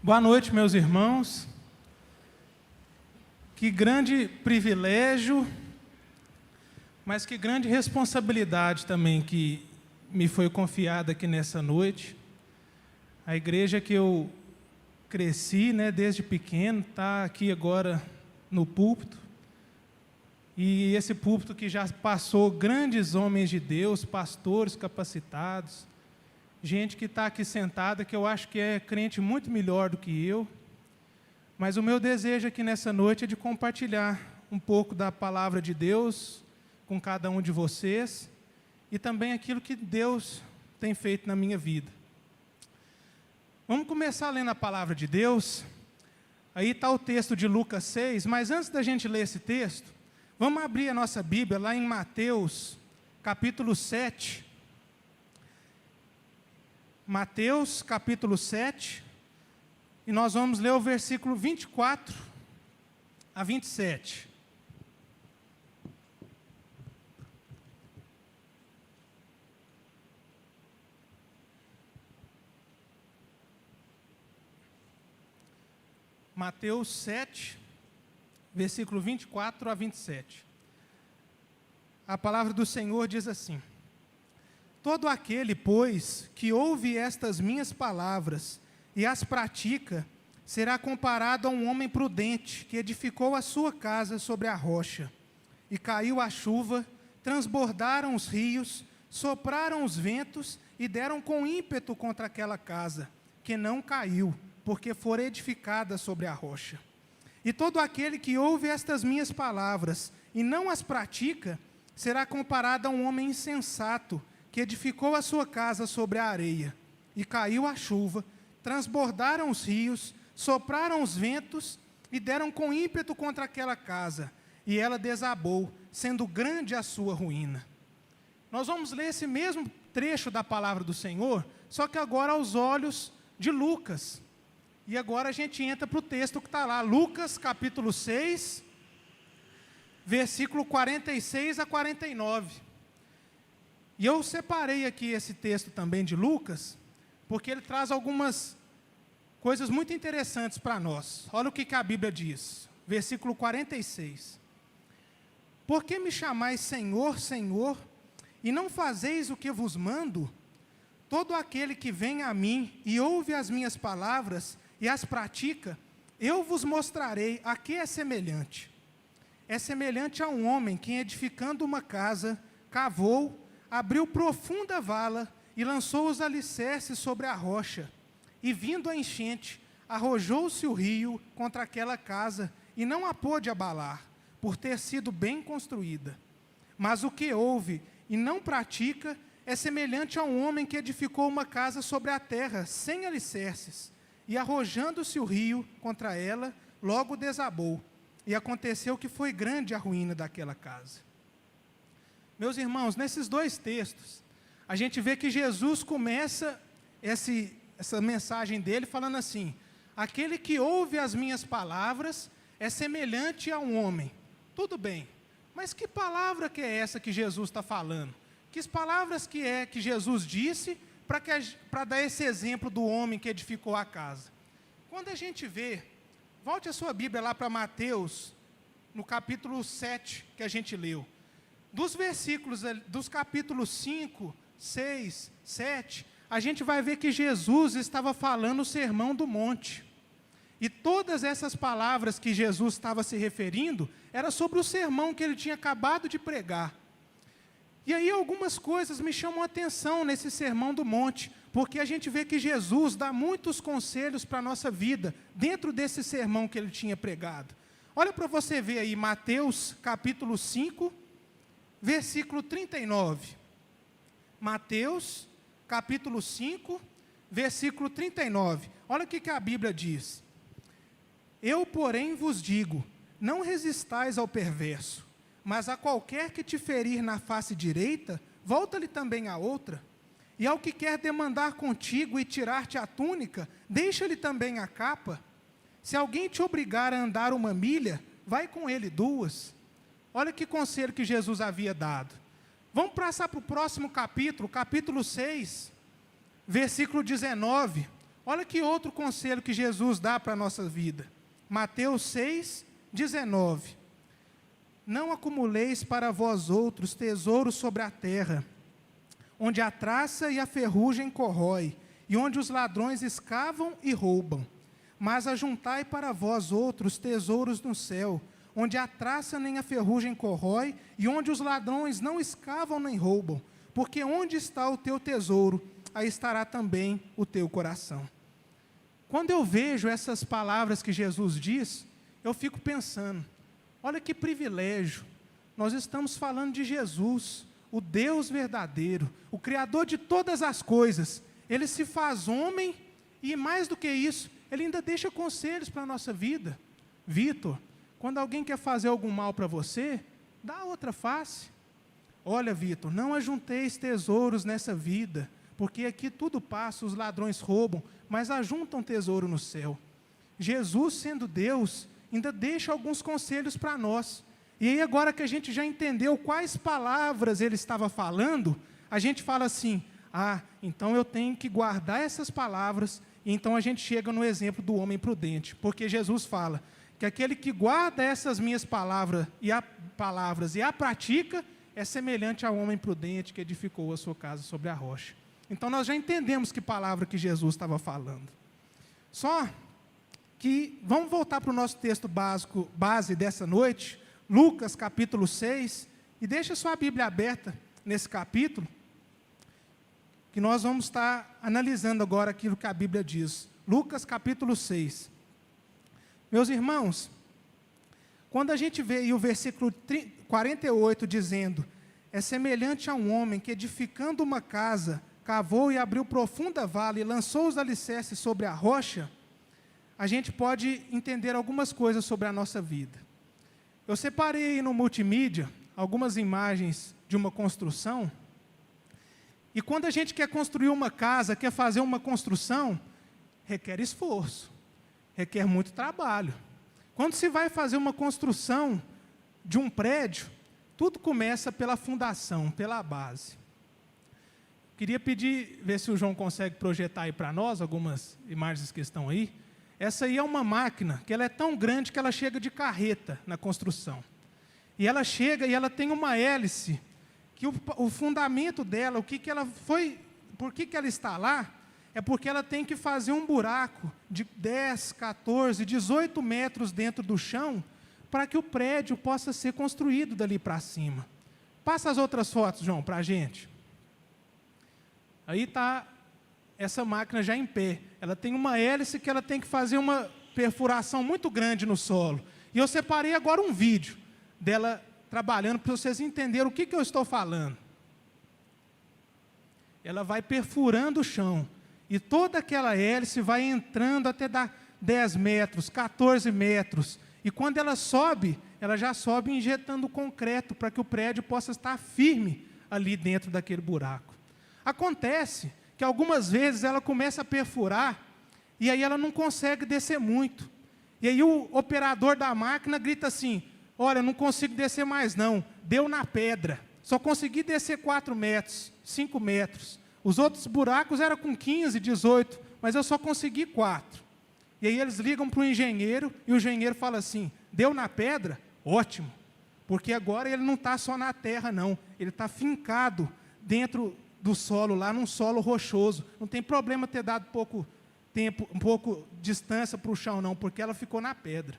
Boa noite, meus irmãos. Que grande privilégio, mas que grande responsabilidade também que me foi confiada aqui nessa noite. A igreja que eu cresci, desde pequeno, está aqui agora no púlpito. E esse púlpito que já passou grandes homens de Deus, pastores capacitados, gente que está aqui sentada, que eu acho que é crente muito melhor do que eu. Mas o meu desejo aqui nessa noite é de compartilhar um pouco da palavra de Deus com cada um de vocês e também aquilo que Deus tem feito na minha vida. Vamos começar lendo a palavra de Deus. Aí está o texto de Lucas 6, mas antes da gente ler esse texto, vamos abrir a nossa Bíblia lá em Mateus, capítulo 7. Mateus, capítulo 7, e nós vamos ler o versículo 24 a 27. Mateus 7, versículo 24 a 27. A palavra do Senhor diz assim: Todo aquele, pois, que ouve estas minhas palavras e as pratica, será comparado a um homem prudente que edificou a sua casa sobre a rocha. E caiu a chuva, transbordaram os rios, sopraram os ventos e deram com ímpeto contra aquela casa, que não caiu, porque fora edificada sobre a rocha. E todo aquele que ouve estas minhas palavras e não as pratica, será comparado a um homem insensato, que edificou a sua casa sobre a areia, e caiu a chuva, transbordaram os rios, sopraram os ventos, e deram com ímpeto contra aquela casa, e ela desabou, sendo grande a sua ruína. Nós vamos ler esse mesmo trecho da palavra do Senhor, só que agora aos olhos de Lucas. E agora a gente entra para o texto que está lá, Lucas capítulo 6, versículo 46 a 49. E eu separei aqui esse texto também de Lucas, porque ele traz algumas coisas muito interessantes para nós. Olha o que a Bíblia diz, versículo 46. Por que me chamais Senhor, Senhor, e não fazeis o que vos mando? Todo aquele que vem a mim e ouve as minhas palavras e as pratica, eu vos mostrarei a que é semelhante. É semelhante a um homem que, edificando uma casa, cavou, abriu profunda vala e lançou os alicerces sobre a rocha. E vindo a enchente, arrojou-se o rio contra aquela casa e não a pôde abalar, por ter sido bem construída. Mas o que ouve e não pratica é semelhante a um homem que edificou uma casa sobre a terra, sem alicerces, e arrojando-se o rio contra ela, logo desabou. E aconteceu que foi grande a ruína daquela casa. Meus irmãos, nesses dois textos, a gente vê que Jesus começa essa mensagem dele falando assim: aquele que ouve as minhas palavras é semelhante a um homem. Tudo bem, mas que palavra que é essa que Jesus está falando? Que palavras que é que Jesus disse para dar esse exemplo do homem que edificou a casa? Quando a gente vê, volte a sua Bíblia lá para Mateus, no capítulo 7 que a gente leu. Dos versículos, dos capítulos 5, 6, 7, a gente vai ver que Jesus estava falando o sermão do monte. E todas essas palavras que Jesus estava se referindo, era sobre o sermão que ele tinha acabado de pregar. E aí algumas coisas me chamam a atenção nesse sermão do monte, porque a gente vê que Jesus dá muitos conselhos para a nossa vida, dentro desse sermão que ele tinha pregado. Olha para você ver aí, Mateus capítulo 5, versículo 39. Mateus, capítulo 5, versículo 39. Olha o que a Bíblia diz. Eu, porém, vos digo, não resistais ao perverso, mas a qualquer que te ferir na face direita, volta-lhe também a outra. E ao que quer demandar contigo e tirar-te a túnica, deixa-lhe também a capa. Se alguém te obrigar a andar 1 milha, vai com ele 2. Olha que conselho que Jesus havia dado. Vamos passar para o próximo capítulo, capítulo 6, versículo 19. Olha que outro conselho que Jesus dá para a nossa vida. Mateus 6, 19. Não acumuleis para vós outros tesouros sobre a terra, onde a traça e a ferrugem corrói, e onde os ladrões escavam e roubam. Mas ajuntai para vós outros tesouros no céu, onde a traça nem a ferrugem corrói, e onde os ladrões não escavam nem roubam. Porque onde está o teu tesouro, aí estará também o teu coração. Quando eu vejo essas palavras que Jesus diz, eu fico pensando, olha que privilégio, nós estamos falando de Jesus, o Deus verdadeiro, o Criador de todas as coisas. Ele se faz homem e, mais do que isso, Ele ainda deixa conselhos para a nossa vida. Vitor, quando alguém quer fazer algum mal para você, dá outra face. Olha, Vitor, não ajunteis tesouros nessa vida, porque aqui tudo passa, os ladrões roubam, mas ajuntam tesouro no céu. Jesus, sendo Deus, ainda deixa alguns conselhos para nós. E aí, agora que a gente já entendeu quais palavras ele estava falando, a gente fala assim, então eu tenho que guardar essas palavras, e então a gente chega no exemplo do homem prudente, porque Jesus fala que aquele que guarda essas minhas palavras e a pratica, é semelhante ao homem prudente que edificou a sua casa sobre a rocha. Então nós já entendemos que palavra que Jesus estava falando. Só que, vamos voltar para o nosso texto base dessa noite, Lucas capítulo 6, e deixa sua Bíblia aberta nesse capítulo, que nós vamos estar analisando agora aquilo que a Bíblia diz. Lucas capítulo 6. Meus irmãos, quando a gente vê aí o versículo 48 dizendo, é semelhante a um homem que edificando uma casa, cavou e abriu profunda vala e lançou os alicerces sobre a rocha, a gente pode entender algumas coisas sobre a nossa vida. Eu separei aí no multimídia algumas imagens de uma construção, e quando a gente quer construir uma casa, quer fazer uma construção, requer esforço, requer muito trabalho. Quando se vai fazer uma construção de um prédio, tudo começa pela fundação, pela base. Queria pedir, ver se o João consegue projetar aí para nós algumas imagens que estão aí. Essa aí é uma máquina que ela é tão grande que ela chega de carreta na construção. E ela chega e ela tem uma hélice, que o fundamento dela, por que ela está lá, é porque ela tem que fazer um buraco de 10, 14, 18 metros dentro do chão, para que o prédio possa ser construído dali para cima. Passa as outras fotos, João, para a gente. Aí está essa máquina já em pé. Ela tem uma hélice que ela tem que fazer uma perfuração muito grande no solo. E eu separei agora um vídeo dela trabalhando, para vocês entenderem o que eu estou falando. Ela vai perfurando o chão. E toda aquela hélice vai entrando até dar 10 metros, 14 metros. E quando ela sobe, ela já sobe injetando concreto para que o prédio possa estar firme ali dentro daquele buraco. Acontece que algumas vezes ela começa a perfurar e aí ela não consegue descer muito. E aí o operador da máquina grita assim, olha, não consigo descer mais não, deu na pedra. Só consegui descer 4 metros, 5 metros. Os outros buracos eram com 15, 18, mas eu só consegui 4. E aí eles ligam para o engenheiro, e o engenheiro fala assim, deu na pedra? Ótimo, porque agora ele não está só na terra não, ele está fincado dentro do solo, lá num solo rochoso. Não tem problema ter dado pouco tempo, um pouco distância para o chão não, porque ela ficou na pedra.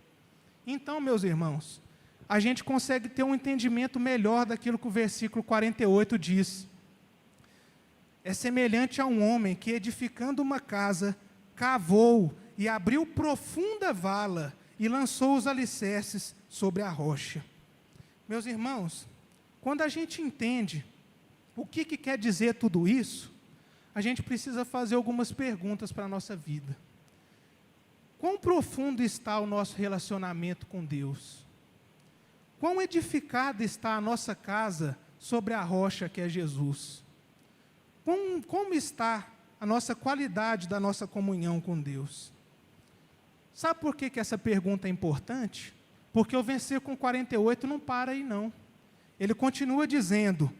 Então, meus irmãos, a gente consegue ter um entendimento melhor daquilo que o versículo 48 diz. É semelhante a um homem que, edificando uma casa, cavou e abriu profunda vala e lançou os alicerces sobre a rocha. Meus irmãos, quando a gente entende o que quer dizer tudo isso, a gente precisa fazer algumas perguntas para a nossa vida. Quão profundo está o nosso relacionamento com Deus? Quão edificada está a nossa casa sobre a rocha que é Jesus? Como está a nossa qualidade da nossa comunhão com Deus? Sabe por que essa pergunta é importante? Porque o versículo 48 não para aí não. Ele continua dizendo,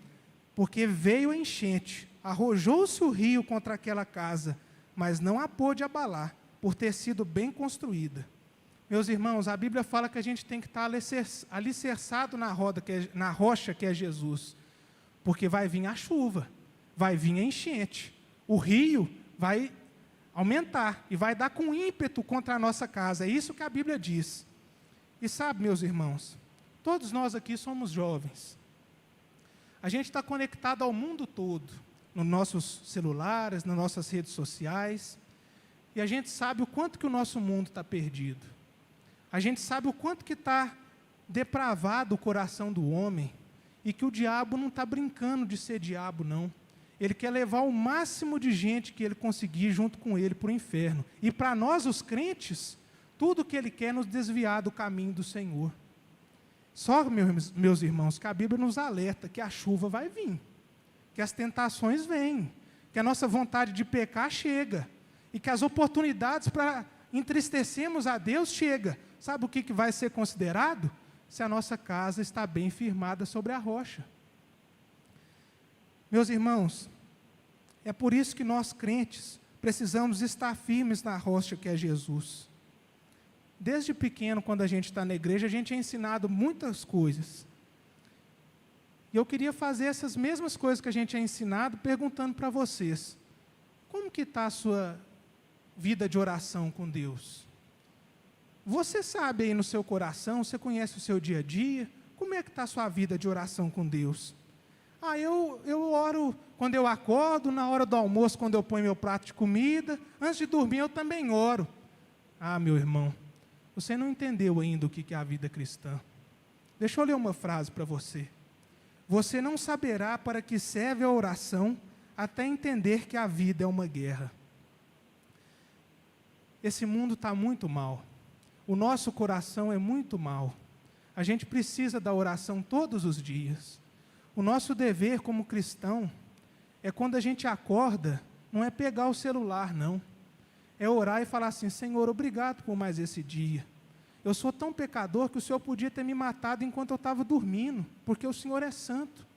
porque veio a enchente, arrojou-se o rio contra aquela casa, mas não a pôde abalar, por ter sido bem construída. Meus irmãos, a Bíblia fala que a gente tem que estar alicerçado na rocha que é Jesus, porque vai vir a chuva, vai vir a enchente, o rio vai aumentar e vai dar com ímpeto contra a nossa casa. É isso que a Bíblia diz. E sabe, meus irmãos, todos nós aqui somos jovens. A gente está conectado ao mundo todo, nos nossos celulares, nas nossas redes sociais, e a gente sabe o quanto que o nosso mundo está perdido. A gente sabe o quanto que está depravado o coração do homem, e que o diabo não está brincando de ser diabo, não. Ele quer levar o máximo de gente que ele conseguir junto com ele para o inferno. E para nós, os crentes, tudo que ele quer é nos desviar do caminho do Senhor. Só, meus irmãos, que a Bíblia nos alerta que a chuva vai vir, que as tentações vêm, que a nossa vontade de pecar chega, e que as oportunidades para entristecermos a Deus chega. Sabe o que vai ser considerado? Se a nossa casa está bem firmada sobre a rocha. Meus irmãos, é por isso que nós crentes precisamos estar firmes na rocha que é Jesus. Desde pequeno, quando a gente está na igreja, a gente é ensinado muitas coisas. E eu queria fazer essas mesmas coisas que a gente é ensinado, perguntando para vocês, como que está a sua vida de oração com Deus? Você sabe aí no seu coração, você conhece o seu dia a dia, como é que está a sua vida de oração com Deus? Eu oro quando eu acordo, na hora do almoço, quando eu ponho meu prato de comida, antes de dormir eu também oro. Meu irmão, você não entendeu ainda o que é a vida cristã. Deixa eu ler uma frase para você. Você não saberá para que serve a oração, até entender que a vida é uma guerra. Esse mundo está muito mal. O nosso coração é muito mal. A gente precisa da oração todos os dias. O nosso dever como cristão é quando a gente acorda, não é pegar o celular, não. É orar e falar assim, Senhor, obrigado por mais esse dia. Eu sou tão pecador que o Senhor podia ter me matado enquanto eu estava dormindo, porque o Senhor é santo.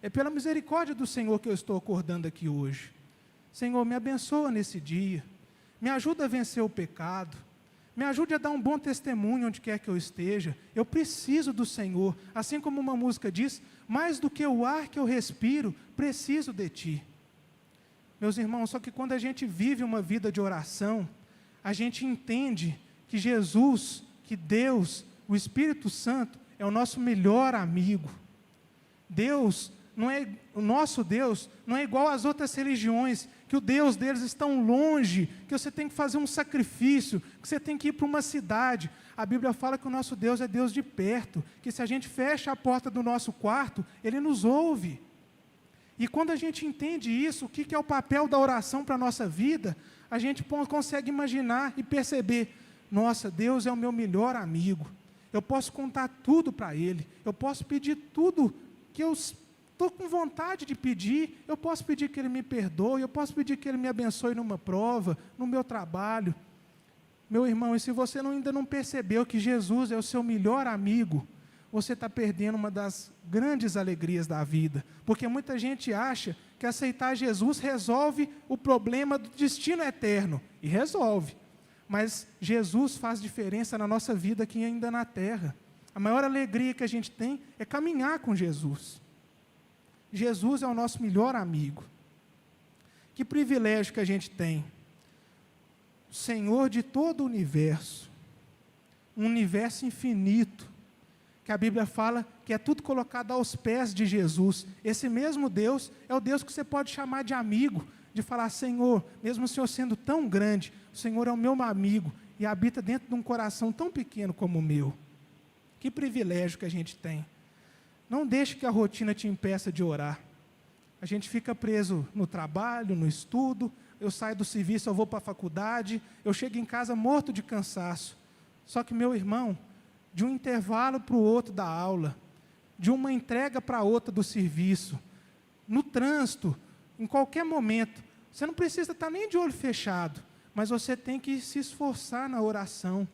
É pela misericórdia do Senhor que eu estou acordando aqui hoje. Senhor, me abençoa nesse dia. Me ajuda a vencer o pecado. Me ajude a dar um bom testemunho onde quer que eu esteja. Eu preciso do Senhor. Assim como uma música diz, mais do que o ar que eu respiro, preciso de Ti. Meus irmãos, só que quando a gente vive uma vida de oração, a gente entende que Jesus, que Deus, o Espírito Santo, é o nosso melhor amigo. O nosso Deus não é igual às outras religiões, que o Deus deles está longe, que você tem que fazer um sacrifício, que você tem que ir para uma cidade. A Bíblia fala que o nosso Deus é Deus de perto, que se a gente fecha a porta do nosso quarto, Ele nos ouve. E quando a gente entende isso, o que é o papel da oração para a nossa vida, a gente consegue imaginar e perceber, nossa, Deus é o meu melhor amigo, eu posso contar tudo para Ele, eu posso pedir tudo que eu estou com vontade de pedir, eu posso pedir que Ele me perdoe, eu posso pedir que Ele me abençoe numa prova, no meu trabalho. Meu irmão, e se você ainda não percebeu que Jesus é o seu melhor amigo, você está perdendo uma das grandes alegrias da vida, porque muita gente acha que aceitar Jesus resolve o problema do destino eterno, e resolve, mas Jesus faz diferença na nossa vida aqui ainda na terra. A maior alegria que a gente tem é caminhar com Jesus. Jesus é o nosso melhor amigo. Que privilégio que a gente tem. O Senhor de todo o universo, um universo infinito, que a Bíblia fala que é tudo colocado aos pés de Jesus. Esse mesmo Deus é o Deus que você pode chamar de amigo, de falar, Senhor, mesmo o Senhor sendo tão grande, o Senhor é o meu amigo e habita dentro de um coração tão pequeno como o meu. Que privilégio que a gente tem. Não deixe que a rotina te impeça de orar. A gente fica preso no trabalho, no estudo, eu saio do serviço, eu vou para a faculdade, eu chego em casa morto de cansaço. Só que, meu irmão, de um intervalo para o outro da aula, de uma entrega para outra do serviço, no trânsito, em qualquer momento, você não precisa estar nem de olho fechado, mas você tem que se esforçar na oração,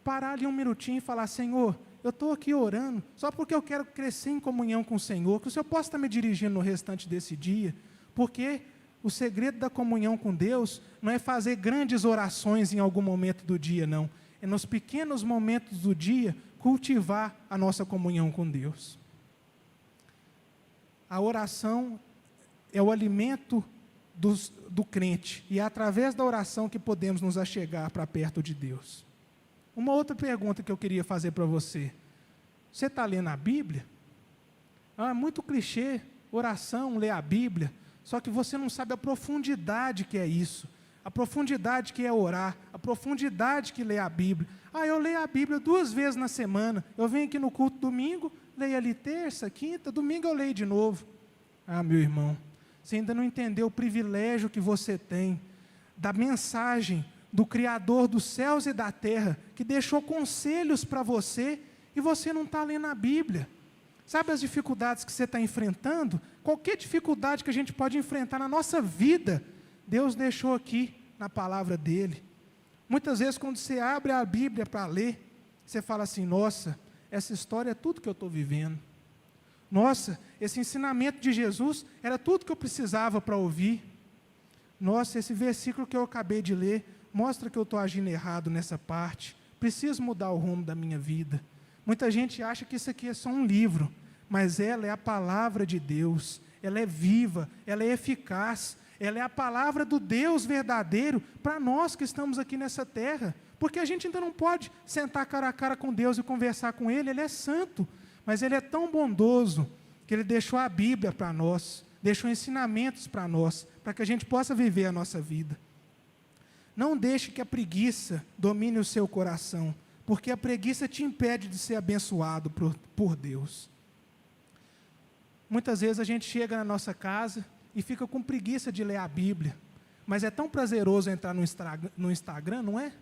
parar ali um minutinho e falar, Senhor, eu estou aqui orando, só porque eu quero crescer em comunhão com o Senhor, que o Senhor possa estar me dirigindo no restante desse dia, porque O segredo da comunhão com Deus não é fazer grandes orações em algum momento do dia, não. É nos pequenos momentos do dia cultivar a nossa comunhão com Deus. A oração é o alimento do crente, e é através da oração que podemos nos achegar para perto de Deus. Uma outra pergunta que eu queria fazer para você: você está lendo a Bíblia? É muito clichê, oração, ler a Bíblia, só que você não sabe a profundidade que é isso, a profundidade que é orar, a profundidade que lê a Bíblia. Eu leio a Bíblia 2 vezes na semana, eu venho aqui no culto domingo, leio ali terça, quinta, domingo eu leio de novo. Meu irmão, você ainda não entendeu o privilégio que você tem da mensagem do Criador dos céus e da terra, que deixou conselhos para você, e você não está lendo a Bíblia. Sabe as dificuldades que você está enfrentando? Qualquer dificuldade que a gente pode enfrentar na nossa vida, Deus deixou aqui na palavra dEle. Muitas vezes, quando você abre a Bíblia para ler, você fala assim: nossa, essa história é tudo que eu estou vivendo. Nossa, esse ensinamento de Jesus era tudo que eu precisava para ouvir. Nossa, esse versículo que eu acabei de ler mostra que eu estou agindo errado nessa parte. Preciso mudar o rumo da minha vida. Muita gente acha que isso aqui é só um livro, mas ela é a palavra de Deus. Ela é viva, ela é eficaz, ela é a palavra do Deus verdadeiro para nós que estamos aqui nessa terra. Porque a gente ainda não pode sentar cara a cara com Deus e conversar com Ele. Ele é santo, mas Ele é tão bondoso que Ele deixou a Bíblia para nós, deixou ensinamentos para nós, para que a gente possa viver a nossa vida. Não deixe que a preguiça domine o seu coração, porque a preguiça te impede de ser abençoado por Deus. Muitas vezes a gente chega na nossa casa e fica com preguiça de ler a Bíblia, mas é tão prazeroso entrar no Instagram, não é?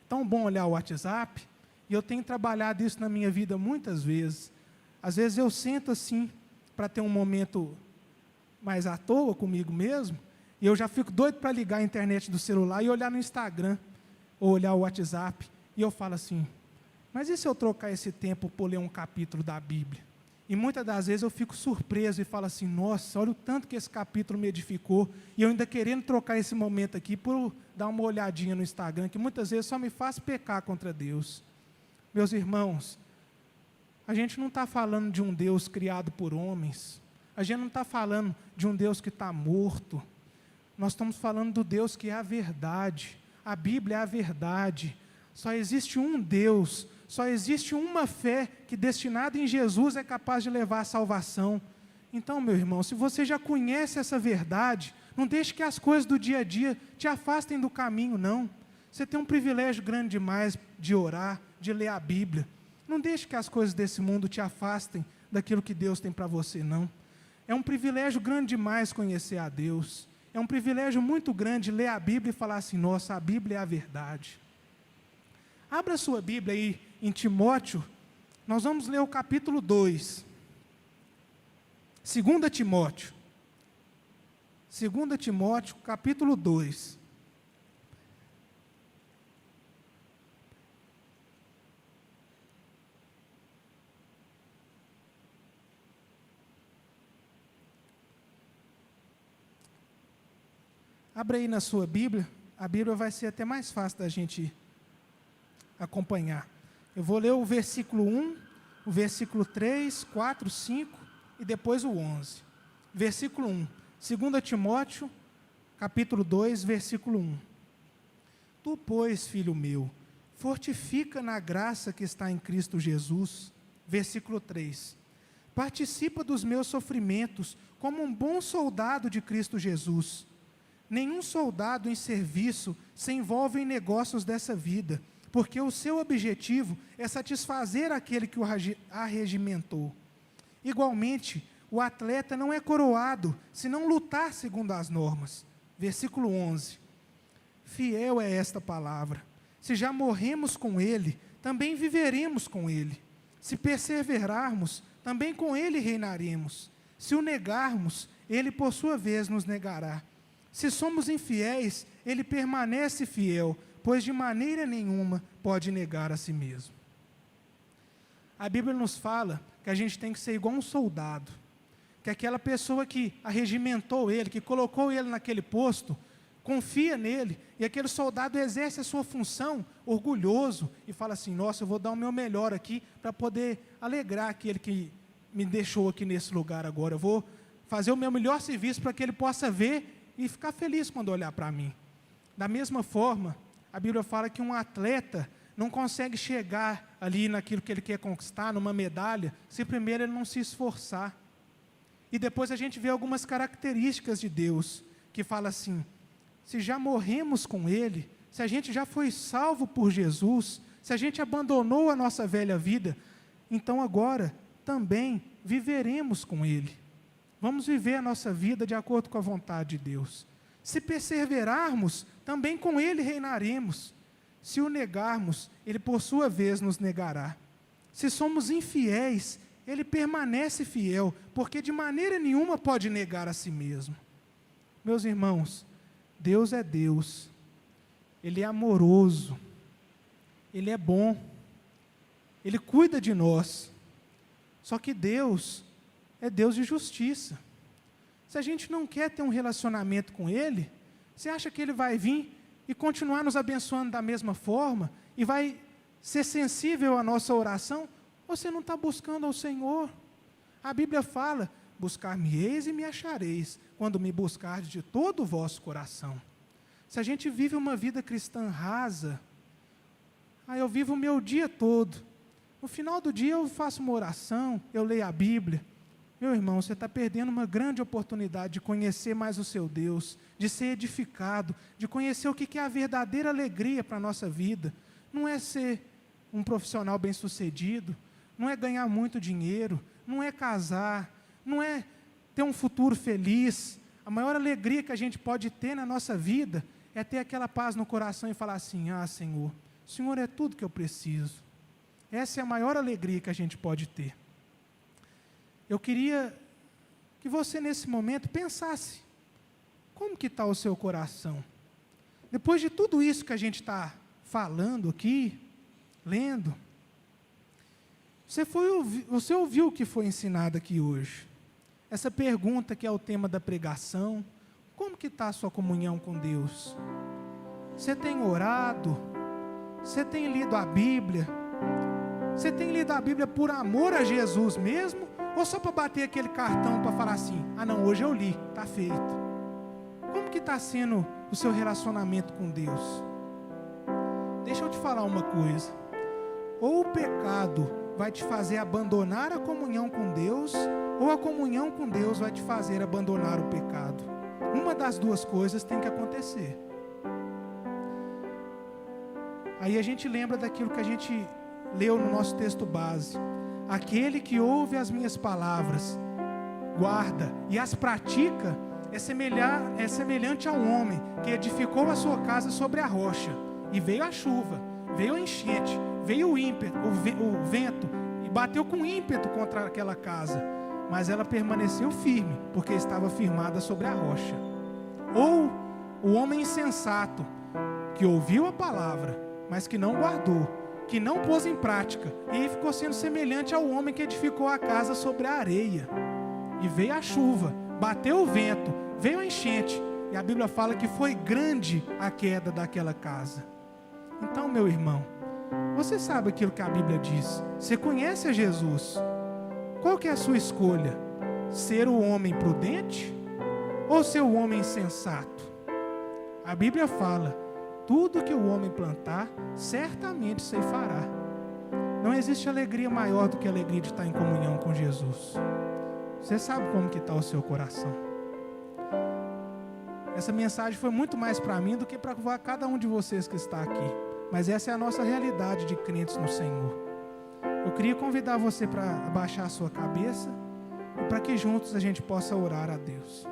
Tão bom olhar o WhatsApp, e eu tenho trabalhado isso na minha vida muitas vezes. Às vezes eu sento assim, para ter um momento mais à toa comigo mesmo, e eu já fico doido para ligar a internet do celular e olhar no Instagram, ou olhar o WhatsApp, e eu falo assim: mas e se eu trocar esse tempo por ler um capítulo da Bíblia? E muitas das vezes eu fico surpreso e falo assim: nossa, olha o tanto que esse capítulo me edificou, e eu ainda querendo trocar esse momento aqui por dar uma olhadinha no Instagram, que muitas vezes só me faz pecar contra Deus. Meus irmãos, a gente não está falando de um Deus criado por homens, a gente não está falando de um Deus que está morto, nós estamos falando do Deus que é a verdade. A Bíblia é a verdade. Só existe um Deus, só existe uma fé que, destinada em Jesus, é capaz de levar à salvação. Então, meu irmão, se você já conhece essa verdade, não deixe que as coisas do dia a dia te afastem do caminho, não. Você tem um privilégio grande demais de orar, de ler a Bíblia. Não deixe que as coisas desse mundo te afastem daquilo que Deus tem para você, não. É um privilégio grande demais conhecer a Deus. É um privilégio muito grande ler a Bíblia e falar assim: nossa, a Bíblia é a verdade. Abra a sua Bíblia aí em Timóteo, nós vamos ler o capítulo 2. 2 Timóteo. 2 Timóteo, capítulo 2. Abra aí na sua Bíblia, a Bíblia vai ser até mais fácil da gente acompanhar. Eu vou ler o versículo 1, o versículo 3, 4, 5 e depois o 11. Versículo 1, 2 Timóteo, capítulo 2, versículo 1. Tu, pois, filho meu, fortifica na graça que está em Cristo Jesus. Versículo 3. Participa dos meus sofrimentos como um bom soldado de Cristo Jesus. Nenhum soldado em serviço se envolve em negócios dessa vida, porque o seu objetivo é satisfazer aquele que o arregimentou. Igualmente, o atleta não é coroado, se não lutar segundo as normas. Versículo 11. Fiel é esta palavra. Se já morremos com ele, também viveremos com ele. Se perseverarmos, também com ele reinaremos. Se o negarmos, ele por sua vez nos negará. Se somos infiéis, ele permanece fiel, pois de maneira nenhuma pode negar a si mesmo. A Bíblia nos fala que a gente tem que ser igual um soldado. que aquela pessoa que arregimentou ele, que colocou ele naquele posto, confia nele, e aquele soldado exerce a sua função orgulhoso e fala assim: nossa, eu vou dar o meu melhor aqui para poder alegrar aquele que me deixou aqui nesse lugar agora. Eu vou fazer o meu melhor serviço para que ele possa ver e ficar feliz quando olhar para mim. Da mesma forma, a Bíblia fala que um atleta não consegue chegar ali naquilo que ele quer conquistar, numa medalha, se primeiro ele não se esforçar. E depois a gente vê algumas características de Deus, que fala assim: se já morremos com Ele, se a gente já foi salvo por Jesus, se a gente abandonou a nossa velha vida, então agora também viveremos com Ele. Vamos viver a nossa vida de acordo com a vontade de Deus. Se perseverarmos, também com Ele reinaremos. Se o negarmos, Ele por sua vez nos negará. Se somos infiéis, Ele permanece fiel, porque de maneira nenhuma pode negar a si mesmo. Meus irmãos, Deus é Deus, Ele é amoroso, Ele é bom, Ele cuida de nós. Só que Deus é Deus de justiça. Se a gente não quer ter um relacionamento com Ele, você acha que Ele vai vir e continuar nos abençoando da mesma forma, e vai ser sensível à nossa oração? Você não está buscando ao Senhor. A Bíblia fala: buscar-me-eis e me achareis, quando me buscardes de todo o vosso coração. Se a gente vive uma vida cristã rasa, eu vivo o meu dia todo, no final do dia eu faço uma oração, eu leio a Bíblia. Meu irmão, você está perdendo uma grande oportunidade de conhecer mais o seu Deus, de ser edificado, de conhecer o que é a verdadeira alegria para a nossa vida. Não é ser um profissional bem-sucedido, não é ganhar muito dinheiro, não é casar, não é ter um futuro feliz. A maior alegria que a gente pode ter na nossa vida é ter aquela paz no coração e falar assim: ah, Senhor, o Senhor é tudo que eu preciso. Essa é a maior alegria que a gente pode ter. Eu queria que você, nesse momento, pensasse: como que está o seu coração? Depois de tudo isso que a gente está falando aqui, lendo, você ouviu o que foi ensinado aqui hoje? Essa pergunta que é o tema da pregação: como que está a sua comunhão com Deus? Você tem orado? Você tem lido a Bíblia? Você tem lido a Bíblia por amor a Jesus mesmo? Ou só para bater aquele cartão para falar assim: ah não, hoje eu li, está feito? Como que está sendo o seu relacionamento com Deus? Deixa eu te falar uma coisa: ou o pecado vai te fazer abandonar a comunhão com Deus, ou a comunhão com Deus vai te fazer abandonar o pecado. Uma das duas coisas tem que acontecer. Aí a gente lembra daquilo que a gente leu no nosso texto base: aquele que ouve as minhas palavras, guarda e as pratica, é semelhante a um homem que edificou a sua casa sobre a rocha, e veio a chuva, veio a enchente, veio o vento, e bateu com ímpeto contra aquela casa, mas ela permaneceu firme, porque estava firmada sobre a rocha. Ou o homem insensato, que ouviu a palavra, mas que não guardou, que não pôs em prática, e aí ficou sendo semelhante ao homem que edificou a casa sobre a areia, e veio a chuva, bateu o vento, veio a enchente, e a Bíblia fala que foi grande a queda daquela casa. Então, meu irmão, você sabe aquilo que a Bíblia diz, você conhece a Jesus. Qual que é a sua escolha? Ser o homem prudente ou ser o homem insensato? A Bíblia fala: tudo que o homem plantar, certamente ceifará. Não existe alegria maior do que a alegria de estar em comunhão com Jesus. Você sabe como que está o seu coração. Essa mensagem foi muito mais para mim do que para cada um de vocês que está aqui. Mas essa é a nossa realidade de crentes no Senhor. Eu queria convidar você para abaixar a sua cabeça e para que juntos a gente possa orar a Deus.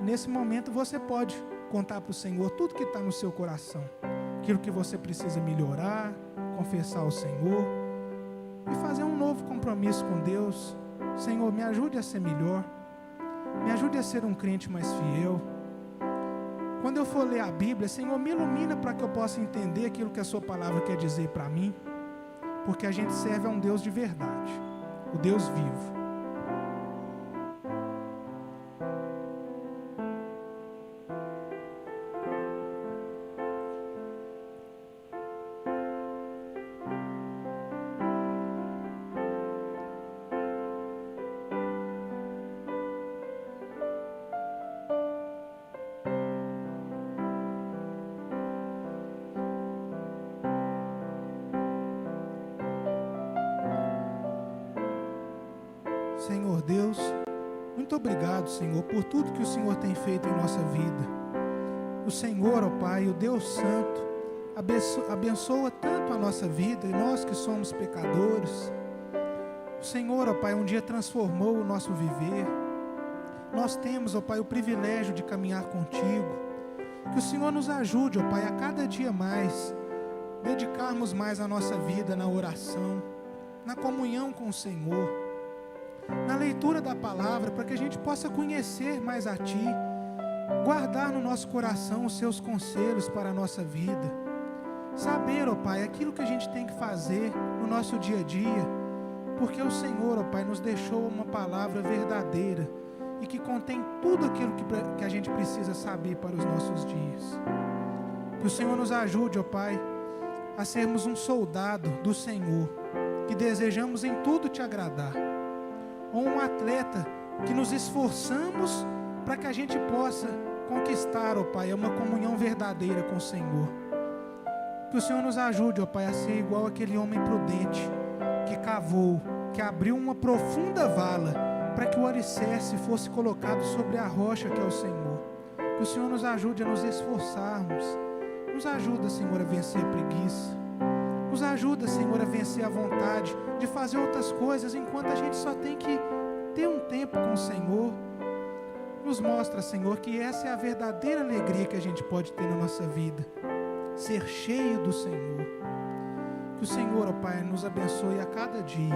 Nesse momento você pode contar para o Senhor tudo que está no seu coração, aquilo que você precisa melhorar, confessar ao Senhor e fazer um novo compromisso com Deus. Senhor, me ajude a ser melhor, me ajude a ser um crente mais fiel. Quando eu for ler a Bíblia, Senhor, me ilumina para que eu possa entender aquilo que a sua palavra quer dizer para mim, porque a gente serve a um Deus de verdade, o Deus vivo. Senhor Deus, muito obrigado, Senhor, por tudo que o Senhor tem feito em nossa vida. O Senhor, ó Pai, o Deus Santo, abençoa tanto a nossa vida, e nós que somos pecadores. O Senhor, ó Pai, um dia transformou o nosso viver. Nós temos, ó Pai, o privilégio de caminhar contigo. Que o Senhor nos ajude, ó Pai, a cada dia mais dedicarmos mais a nossa vida na oração, na comunhão com o Senhor, na leitura da palavra, para que a gente possa conhecer mais a Ti, guardar no nosso coração os Seus conselhos para a nossa vida, saber, ó Pai, aquilo que a gente tem que fazer no nosso dia a dia, porque o Senhor, ó Pai, nos deixou uma palavra verdadeira e que contém tudo aquilo que a gente precisa saber para os nossos dias. Que o Senhor nos ajude, ó Pai, a sermos um soldado do Senhor, que desejamos em tudo Te agradar, ou um atleta que nos esforçamos para que a gente possa conquistar, ó Pai, uma comunhão verdadeira com o Senhor. Que o Senhor nos ajude, ó Pai, a ser igual aquele homem prudente que cavou, que abriu uma profunda vala para que o alicerce fosse colocado sobre a rocha que é o Senhor. Que o Senhor nos ajude a nos esforçarmos. Nos ajuda, Senhor, a vencer a preguiça. Nos ajuda, Senhor, a vencer a vontade de fazer outras coisas enquanto a gente só tem que ter um tempo com o Senhor. Nos mostra, Senhor, que essa é a verdadeira alegria que a gente pode ter na nossa vida. Ser cheio do Senhor. Que o Senhor, ó Pai, nos abençoe a cada dia.